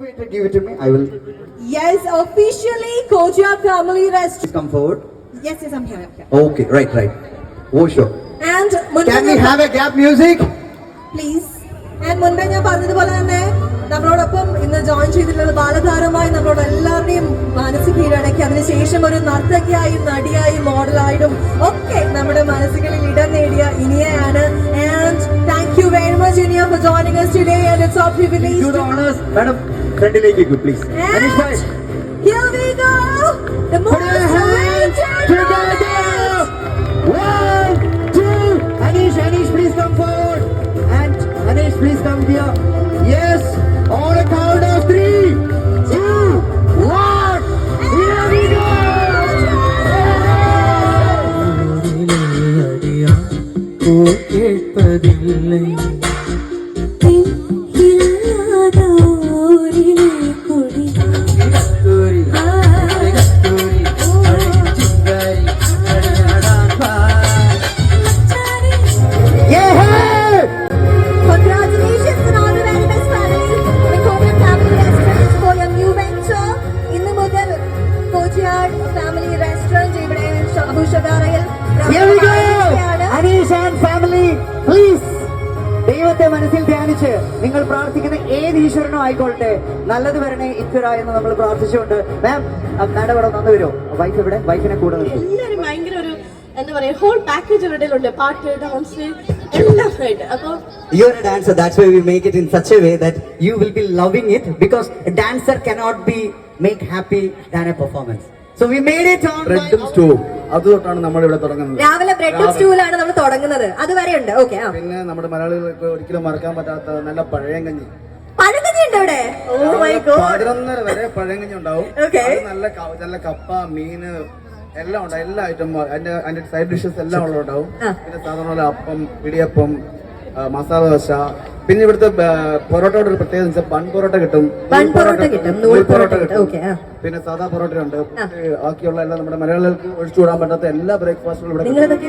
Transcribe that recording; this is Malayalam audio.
Give it to me. I will. Yes, officially Koja Family Restaurant. Come forward. Yes, I'm here. Okay, right. Oh, sure. And Can we have a gap music? Please. And മുൻപേ ഞാൻ പറഞ്ഞതുപോലെ തന്നെ നമ്മളോടൊപ്പം ഇന്ന് ജോയിൻ ചെയ്തിട്ടുള്ള ബാലതാരമായി നമ്മളോട് എല്ലാവരുടെയും മനസ്സ് കീഴടക്കി അതിനുശേഷം ഒരു നർത്തകിയായും നടിയായും മോഡലായിട്ടും ഒക്കെ നമ്മുടെ മനസ്സുകളിൽ ഇടം നേടിയ ഇനിയാണ്. And thank you very much Inia for joining us today and it's our privilege. Do the honors, madam. Friendly, please. And here we go. The most together. 1, 2. Anish, please come forward. And Anish, please come here. Yes, on a count of 3, 2, 1. Here we go. ദൈവത്തെ മനസ്സിൽ ധ്യാനിച്ച് നിങ്ങൾ പ്രാർത്ഥിക്കുന്ന ഏത് ഈശ്വരനോ ആയിക്കോട്ടെ നല്ലത് വരണേ ഇത്തര എന്ന് നമ്മൾ പ്രാർത്ഥിച്ചുകൊണ്ട് മാം മാഡം ഇവിടെ വന്നു വരുമോ? വൈഫ് ഇവിടെ, വൈഫിനെ കൂടെ എല്ലാവരും ഭയങ്കര ഒരു എന്താ പറയാ ഹോൾ പാക്കേജ് ഇവിടെയുണ്ട്, പാട്ട് ഡാൻസ് എല്ലാം ആയിട്ട്. അപ്പോൾ you're a dancer, that's why we make it in such a way that you will be loving it, because a dancer cannot be make happy than a performance. So we made it on ബ്രെഡും സ്റ്റൂവും അതുതൊട്ടാണ് നമ്മൾ ഇവിടെ തുടങ്ങുന്നത്. രാവിലെ ബ്രെഡും സ്റ്റൂലാണ് നമ്മൾ തുടങ്ങുന്നത്. അതുവരെ ഉണ്ട്. ഓക്കെ. പിന്നെ നമ്മുടെ മലയാളികൾക്ക് ഒരിക്കലും മറക്കാൻ പറ്റാത്ത നല്ല പഴയങ്കഞ്ഞി. പഴങ്കഞ്ഞി ഉണ്ട് ഇവിടെ. Oh my God. 11:30 വരെ പഴയങ്കഞ്ഞി ഉണ്ടാവും. Okay. നല്ല കപ്പ, മീന് എല്ലാം ഉണ്ട്. എല്ലാ ഐറ്റം അതിന്റെ സൈഡ് ഡിഷസ് എല്ലാം ഉണ്ടാവും. പിന്നെ സാധാരണ അപ്പം, ഇടിയപ്പം, മസാല ദോശ. പിന്നെ ഇവിടുത്തെ പൊറോട്ടയുടെ ഒരു പ്രത്യേകത ബൺ പൊറോട്ട കിട്ടും, നൂൽ പൊറോട്ട കിട്ടും, പിന്നെ സാധാ പൊറോട്ട ഉണ്ട്. ബാക്കിയുള്ള എല്ലാം നമ്മുടെ മലയാളികൾക്ക് ഒഴിച്ചുകൂടാൻ പറ്റാത്ത എല്ലാ ബ്രേക്ക്ഫാസ്റ്റുകളും ഇവിടെ.